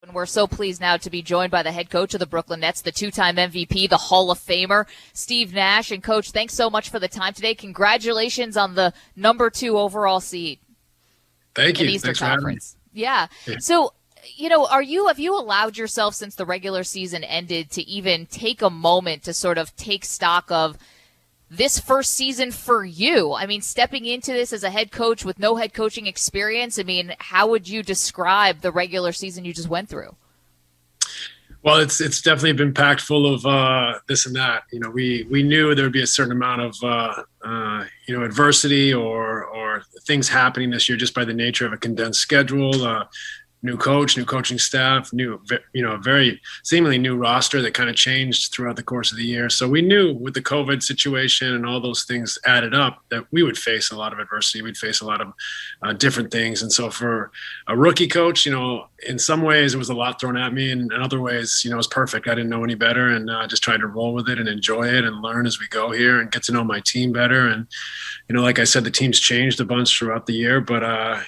And we're so pleased now to be joined by the head coach of the Brooklyn Nets, the two-time MVP, the Hall of Famer, Steve Nash. And, Coach, thanks so much for the time today. Congratulations on the number 2 overall seed. Thank you. In the Eastern Thanks Conference. Yeah. So, have you allowed yourself since the regular season ended to even take a moment to sort of take stock of this first season for you? I mean, stepping into this as a head coach with no head coaching experience, I mean, how would you describe the regular season you just went through? Well, it's definitely been packed full of this and that. We knew there would be a certain amount of adversity or things happening this year just by the nature of a condensed schedule. New coach, new coaching staff, very seemingly new roster that kind of changed throughout the course of the year. So we knew with the COVID situation and all those things added up that we would face a lot of adversity. We'd face a lot of different things. And so for a rookie coach, in some ways it was a lot thrown at me, and in other ways, it was perfect. I didn't know any better, and just tried to roll with it and enjoy it and learn as we go here and get to know my team better. And, like I said, the team's changed a bunch throughout the year, but I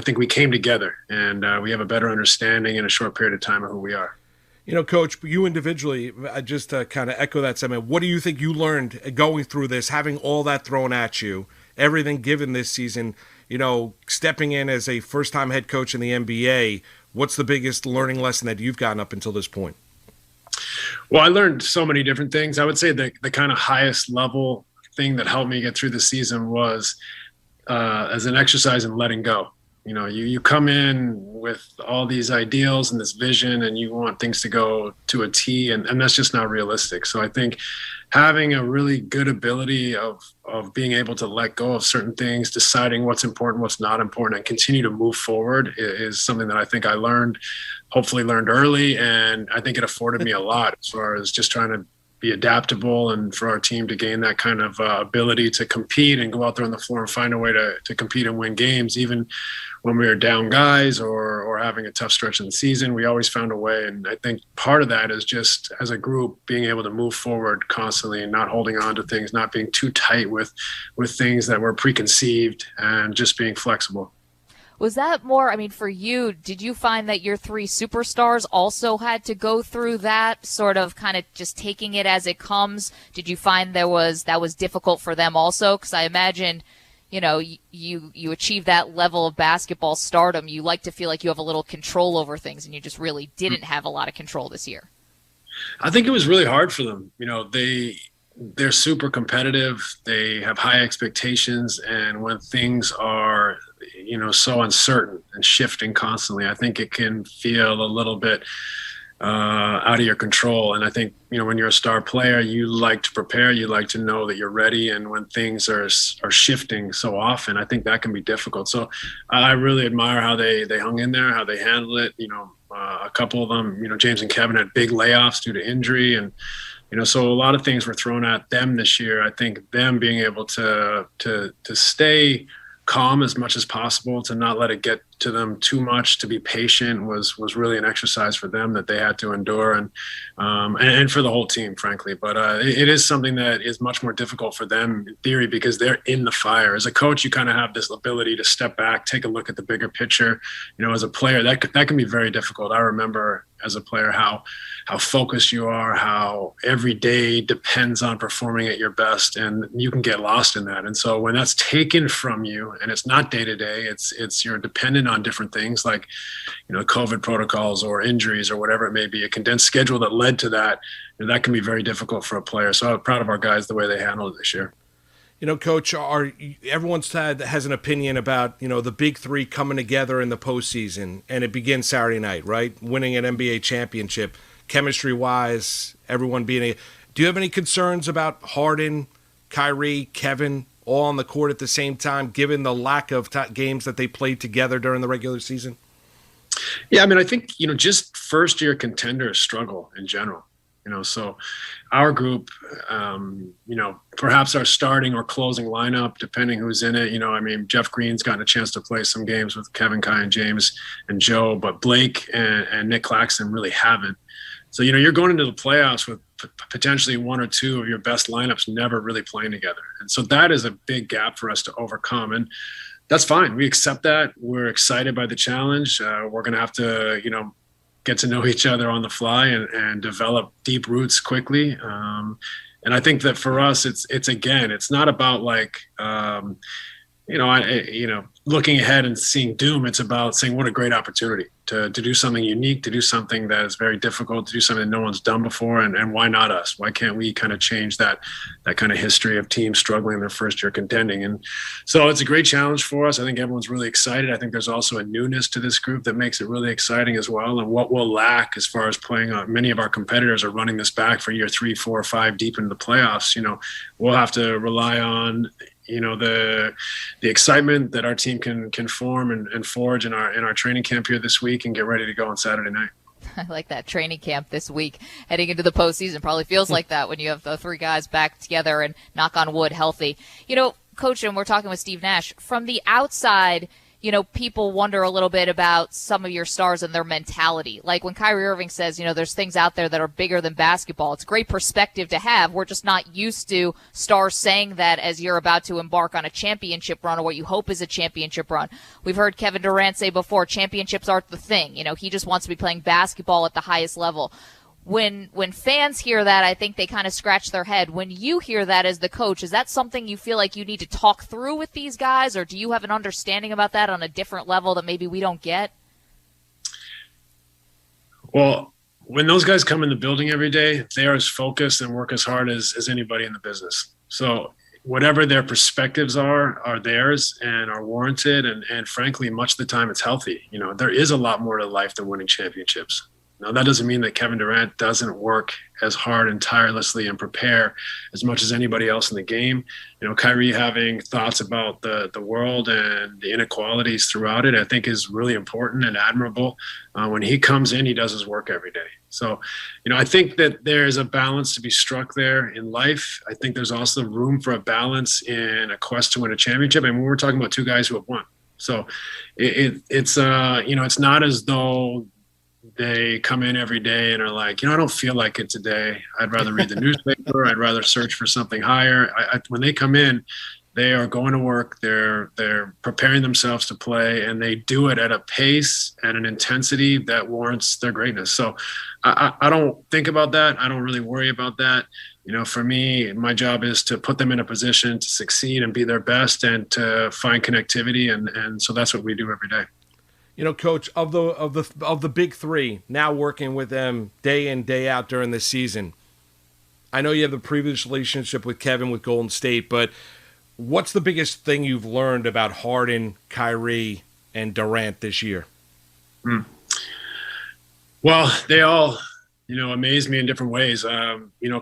think we came together, and we have a better understanding in a short period of time of who we are. Coach, you individually, just to kind of echo that sentiment, what do you think you learned going through this, having all that thrown at you, everything given this season, stepping in as a first-time head coach in the NBA? What's the biggest learning lesson that you've gotten up until this point? Well, I learned so many different things. I would say the kind of highest level thing that helped me get through the season was as an exercise in letting go. You come in with all these ideals and this vision, and you want things to go to a T, and that's just not realistic. So I think having a really good ability of being able to let go of certain things, deciding what's important, what's not important, and continue to move forward is something that I think I hopefully learned early, and I think it afforded me a lot as far as just trying to be adaptable, and for our team to gain that kind of ability to compete and go out there on the floor and find a way to compete and win games, even when we were down guys or having a tough stretch in the season. We always found a way, and I think part of that is just as a group being able to move forward constantly and not holding on to things, not being too tight with things that were preconceived, and just being flexible. Was that more, for you, did you find that your 3 superstars also had to go through that, sort of kind of just taking it as it comes? Did you find that was difficult for them also? Because I imagine, you achieve that level of basketball stardom, you like to feel like you have a little control over things, and you just really didn't have a lot of control this year. I think it was really hard for them. They're super competitive. They have high expectations, and when things are so uncertain and shifting constantly, I think it can feel a little bit out of your control. And I think, when you're a star player, you like to prepare, you like to know that you're ready. And when things are shifting so often, I think that can be difficult. So I really admire how they hung in there, how they handled it. A couple of them, James and Kevin had big layoffs due to injury, and so a lot of things were thrown at them this year. I think them being able to stay calm as much as possible, to not let it get to them too much, to be patient was really an exercise for them that they had to endure, and for the whole team, frankly. But it is something that is much more difficult for them in theory, because they're in the fire. As a coach, you kind of have this ability to step back, take a look at the bigger picture. As a player, that can be very difficult. I remember as a player how focused you are, how every day depends on performing at your best, and you can get lost in that. And so when that's taken from you, and it's not day to day, it's you're dependent on different things like COVID protocols or injuries or whatever it may be, a condensed schedule that led to that, that can be very difficult for a player. So I'm proud of our guys the way they handled it this year. Coach, everyone's has an opinion about, the big 3 coming together in the postseason, and it begins Saturday night, right? Winning an NBA championship, chemistry-wise, everyone being do you have any concerns about Harden, Kyrie, Kevin, all on the court at the same time, given the lack of games that they played together during the regular season? Yeah, I think, just first-year contenders struggle in general. So our group, perhaps our starting or closing lineup, depending who's in it, Jeff Green's gotten a chance to play some games with Kevin, Kai, and James and Joe, but Blake and Nick Claxton really haven't. So, you're going into the playoffs with potentially 1 or 2 of your best lineups never really playing together. And so that is a big gap for us to overcome. And that's fine. We accept that. We're excited by the challenge. We're going to have to, get to know each other on the fly and develop deep roots quickly. And I think that for us, it's not about like, looking ahead and seeing doom. It's about saying, what a great opportunity to do something unique, to do something that is very difficult, to do something that no one's done before. And why not us? Why can't we kind of change that kind of history of teams struggling in their first year contending? And so it's a great challenge for us. I think everyone's really excited. I think there's also a newness to this group that makes it really exciting as well. And what we'll lack as far as playing on, many of our competitors are running this back for year 3, 4, 5 deep into the playoffs. We'll have to rely on, the excitement that our team can form and forge in our training camp here this week and get ready to go on Saturday night. I like that training camp this week heading into the postseason. Probably feels like that when you have the 3 guys back together and, knock on wood, healthy. Coach, and we're talking with Steve Nash. From the outside, people wonder a little bit about some of your stars and their mentality. Like when Kyrie Irving says, there's things out there that are bigger than basketball. It's a great perspective to have. We're just not used to stars saying that as you're about to embark on a championship run or what you hope is a championship run. We've heard Kevin Durant say before, championships aren't the thing. He just wants to be playing basketball at the highest level. When fans hear that, I think they kind of scratch their head. When you hear that as the coach, is that something you feel like you need to talk through with these guys, or do you have an understanding about that on a different level that maybe we don't get? Well, when those guys come in the building every day, they are as focused and work as hard as anybody in the business. So whatever their perspectives are theirs and are warranted. And frankly, much of the time it's healthy. There is a lot more to life than winning championships. Now, that doesn't mean that Kevin Durant doesn't work as hard and tirelessly and prepare as much as anybody else in the game. Kyrie having thoughts about the world and the inequalities throughout it, I think is really important and admirable. When he comes in, he does his work every day. So, I think that there's a balance to be struck there in life. I think there's also room for a balance in a quest to win a championship. And we're talking about 2 guys who have won. So it's not as though they come in every day and are like, I don't feel like it today. I'd rather read the newspaper. I'd rather search for something higher. When they come in, they are going to work. They're preparing themselves to play, and they do it at a pace and an intensity that warrants their greatness. So I don't think about that. I don't really worry about that. For me, my job is to put them in a position to succeed and be their best and to find connectivity. And so that's what we do every day. Coach, of the big 3, now working with them day in, day out during the season, I know you have the previous relationship with Kevin with Golden State, but what's the biggest thing you've learned about Harden, Kyrie, and Durant this year? Well, they all, amaze me in different ways.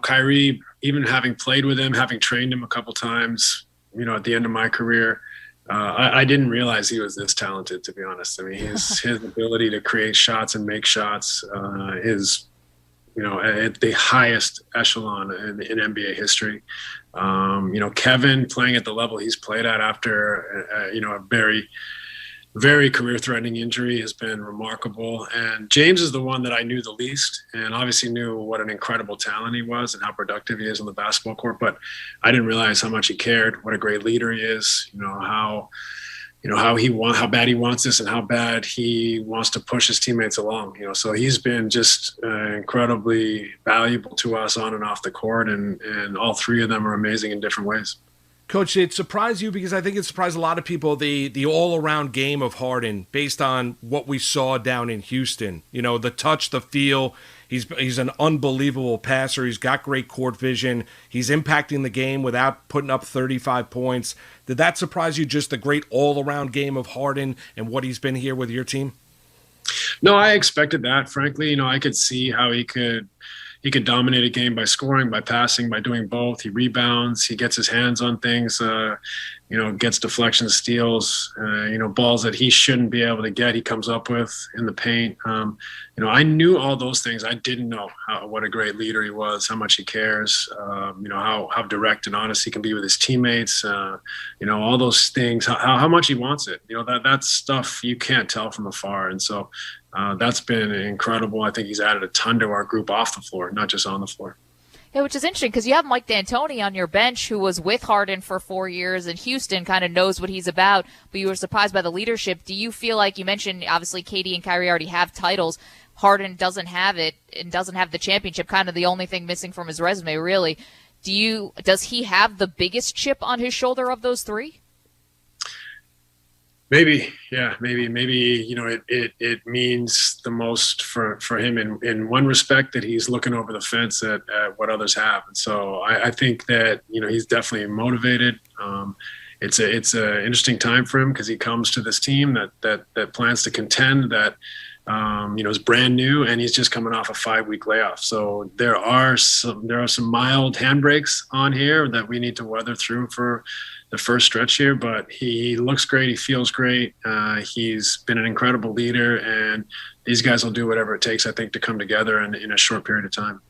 Kyrie, even having played with him, having trained him a couple times, at the end of my career, I didn't realize he was this talented, to be honest. I mean, his ability to create shots and make shots is, at the highest echelon in NBA history. Kevin playing at the level he's played at after, a very, very career-threatening injury has been remarkable. And James is the one that I knew the least, and obviously knew what an incredible talent he was and how productive he is on the basketball court. But I didn't realize how much he cared, what a great leader he is, how bad he wants this and how bad he wants to push his teammates along. So he's been just incredibly valuable to us on and off the court, and all 3 of them are amazing in different ways. Coach, it surprised you because I think it surprised a lot of people, the all-around game of Harden based on what we saw down in Houston. The touch, the feel. He's an unbelievable passer. He's got great court vision. He's impacting the game without putting up 35 points. Did that surprise you, just the great all-around game of Harden and what he's been here with your team? No, I expected that, frankly. I could see how he could dominate a game by scoring, by passing, by doing both. He rebounds. He gets his hands on things, gets deflections, steals, balls that he shouldn't be able to get, he comes up with in the paint. I knew all those things. I didn't know what a great leader he was, how much he cares, how direct and honest he can be with his teammates, all those things, how much he wants it. That's stuff you can't tell from afar. And so that's been incredible. I think he's added a ton to our group off the floor, not just on the floor. Yeah, which is interesting because you have Mike D'Antoni on your bench who was with Harden for 4 years in Houston, kind of knows what he's about, but you were surprised by the leadership. Do you feel like, you mentioned obviously KD and Kyrie already have titles, Harden doesn't have it and doesn't have the championship, kind of the only thing missing from his resume, really. Does he have the biggest chip on his shoulder of those three? Maybe, yeah, maybe, it means the most for him in one respect, that he's looking over the fence at what others have. And so I think that, he's definitely motivated. It's a interesting time for him because he comes to this team that plans to contend, that, is brand new, and he's just coming off a 5-week layoff. So there are some mild handbrakes on here that we need to weather through for the first stretch here, but he looks great. He feels great. He's been an incredible leader, and these guys will do whatever it takes, I think, to come together in a short period of time.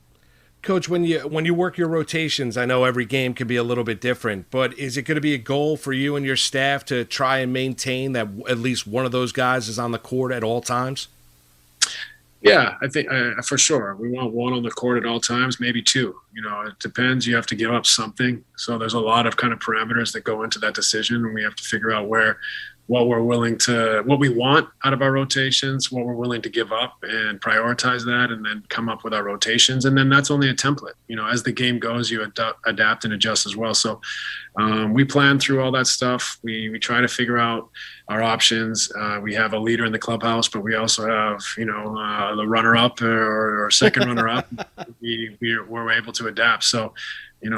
Coach, when you work your rotations, I know every game can be a little bit different, but is it going to be a goal for you and your staff to try and maintain that at least one of those guys is on the court at all times? Yeah, I think for sure. We want one on the court at all times, maybe two. It depends. You have to give up something. So there's a lot of kind of parameters that go into that decision, and we have to figure out what we want out of our rotations, what we're willing to give up, and prioritize that, and then come up with our rotations. And then that's only a template. As the game goes, you adapt and adjust as well. So we plan through all that stuff. We try to figure out our options. We have a leader in the clubhouse, but we also have, the runner-up or second runner-up. We're able to adapt. So,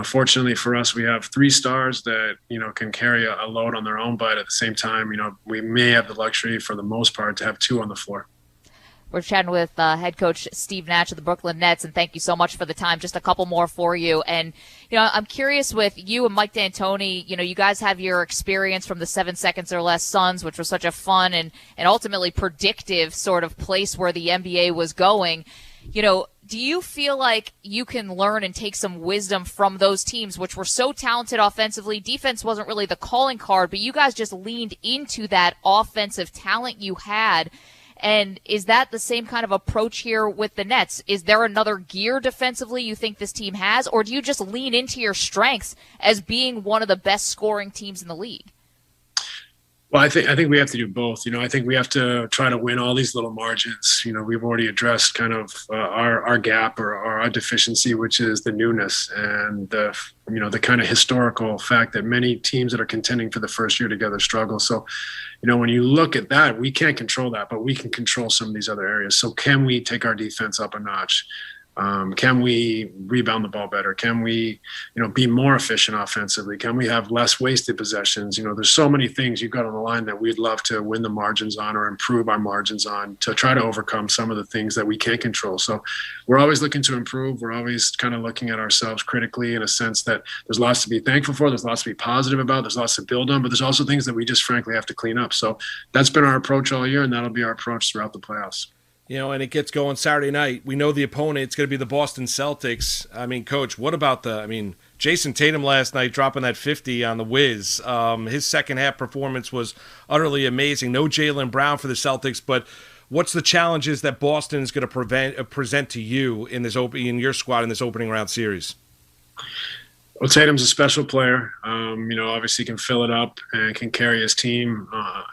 fortunately for us, we have 3 stars that, can carry a load on their own, but at the same time, we may have the luxury for the most part to have 2 on the floor. We're chatting with head coach Steve Nash of the Brooklyn Nets, and thank you so much for the time. Just a couple more for you. And, I'm curious with you and Mike D'Antoni, you guys have your experience from the 7 seconds or less Suns, which was such a fun and ultimately predictive sort of place where the NBA was going. Do you feel like you can learn and take some wisdom from those teams, which were so talented offensively? Defense wasn't really the calling card, but you guys just leaned into that offensive talent you had. And is that the same kind of approach here with the Nets? Is there another gear defensively you think this team has, or do you just lean into your strengths as being one of the best scoring teams in the league? Well, I think we have to do both. I think we have to try to win all these little margins. We've already addressed kind of our gap or our deficiency, which is the newness and the kind of historical fact that many teams that are contending for the first year together struggle. So, when you look at that, we can't control that, but we can control some of these other areas. So can we take our defense up a notch? Can we rebound the ball better? Can we, be more efficient offensively? Can we have less wasted possessions? There's so many things you've got on the line that we'd love to win the margins on or improve our margins on to try to overcome some of the things that we can't control. So we're always looking to improve. We're always kind of looking at ourselves critically in a sense that there's lots to be thankful for. There's lots to be positive about. There's lots to build on, but there's also things that we just frankly have to clean up. So that's been our approach all year, and that'll be our approach throughout the playoffs. And it gets going Saturday night. We know the opponent. It's going to be the Boston Celtics. I mean, Coach, what about Jason Tatum last night dropping that 50 on the Wiz. His second half performance was utterly amazing. No Jaylen Brown for the Celtics, but what's the challenges that Boston is going to present to you in your squad in this opening round series? Well, Tatum's a special player. Obviously can fill it up and can carry his team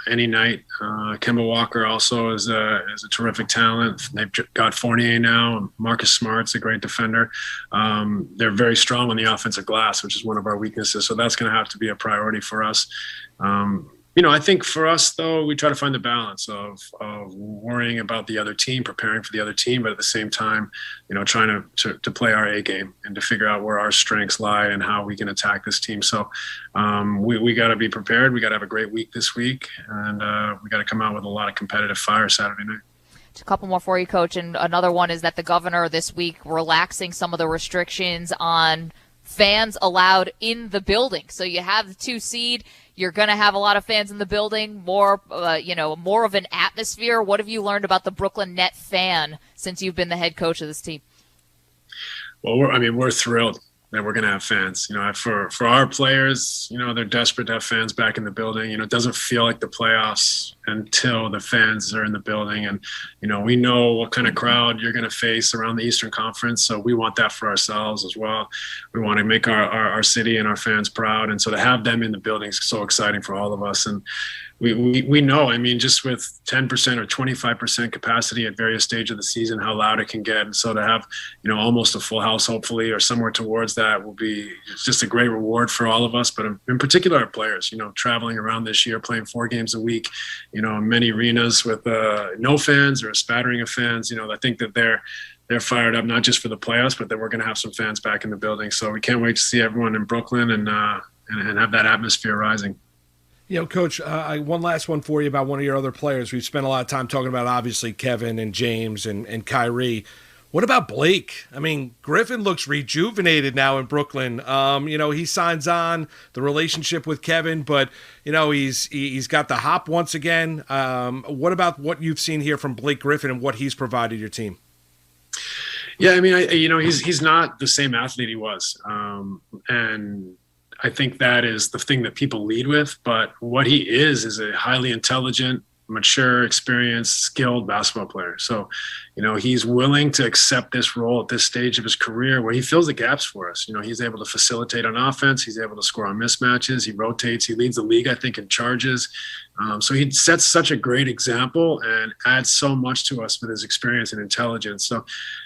any night. Kemba Walker also is a terrific talent. They've got Fournier now. Marcus Smart's a great defender. They're very strong on the offensive glass, which is one of our weaknesses. So that's going to have to be a priority for us. I think for us, though, we try to find the balance of worrying about the other team, preparing for the other team, but at the same time, trying to play our A game and to figure out where our strengths lie and how we can attack this team. So we got to be prepared. We got to have a great week this week, and we got to come out with a lot of competitive fire Saturday night. A couple more for you, Coach, and another one is that the governor this week relaxing some of the restrictions on fans allowed in the building. So you have the 2 seed. You're going to have a lot of fans in the building, more of an atmosphere. What have you learned about the Brooklyn Net fan since you've been the head coach of this team? Well, we're thrilled that we're going to have fans. For our players, they're desperate to have fans back in the building. It doesn't feel like the playoffs until the fans are in the building. And, we know what kind of crowd you're going to face around the Eastern Conference. So we want that for ourselves as well. We want to make our city and our fans proud. And so to have them in the building is so exciting for all of us. And we know, just with 10% or 25% capacity at various stages of the season, how loud it can get. And so to have, almost a full house, hopefully, or somewhere towards that will be just a great reward for all of us. But in particular, our players, traveling around this year, playing 4 games a week, in many arenas with no fans or a spattering of fans, I think that they're fired up, not just for the playoffs, but that we're going to have some fans back in the building. So we can't wait to see everyone in Brooklyn and have that atmosphere rising. Coach, one last one for you about one of your other players. We've spent a lot of time talking about, obviously, Kevin and James and Kyrie. What about Blake? Griffin looks rejuvenated now in Brooklyn. He signs on the relationship with Kevin, but, he's got the hop once again. What about what you've seen here from Blake Griffin and what he's provided your team? Yeah, he's not the same athlete he was. And I think that is the thing that people lead with, but what he is a highly intelligent, mature, experienced, skilled basketball player. So, he's willing to accept this role at this stage of his career where he fills the gaps for us. He's able to facilitate on offense. He's able to score on mismatches. He rotates. He leads the league, I think, in charges. So he sets such a great example and adds so much to us with his experience and intelligence. So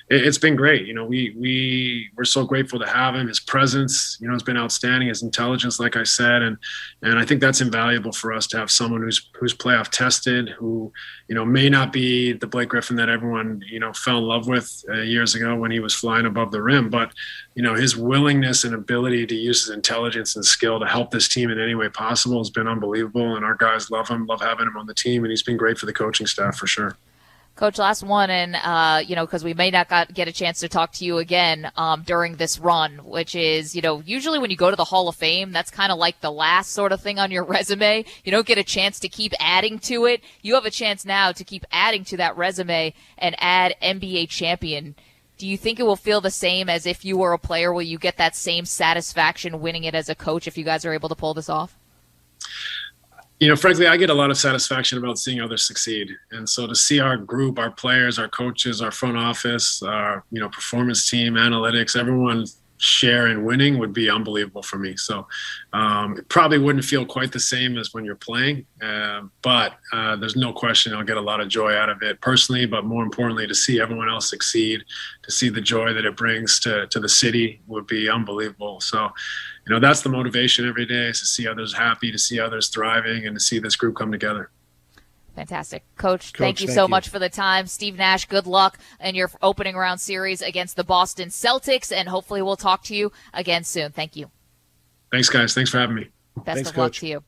it's been great. We're so grateful to have him. His presence, has been outstanding. His intelligence, like I said, and I think that's invaluable for us to have someone who's playoff tested, who may not be the Blake Griffin that everyone fell in love with years ago when he was flying above the rim, but his willingness and ability to use his intelligence and skill to help this team in any way possible has been unbelievable. And our guys love him, love having him on the team, and he's been great for the coaching staff for sure. Coach, last one, and, because we may not get a chance to talk to you again during this run, which is, usually when you go to the Hall of Fame, that's kind of like the last sort of thing on your resume. You don't get a chance to keep adding to it. You have a chance now to keep adding to that resume and add NBA champion. Do you think it will feel the same as if you were a player? Will you get that same satisfaction winning it as a coach if you guys are able to pull this off? Frankly, I get a lot of satisfaction about seeing others succeed. And so to see our group, our players, our coaches, our front office, our, performance team, analytics, everyone share in winning would be unbelievable for me. So it probably wouldn't feel quite the same as when you're playing, but there's no question I'll get a lot of joy out of it personally, but more importantly, to see everyone else succeed, to see the joy that it brings to the city would be unbelievable. So, that's the motivation every day, is to see others happy, to see others thriving, and to see this group come together. Fantastic. Coach, thank you so much for the time. Steve Nash, good luck in your opening round series against the Boston Celtics, and hopefully we'll talk to you again soon. Thank you. Thanks, guys. Thanks for having me. Best of luck to you.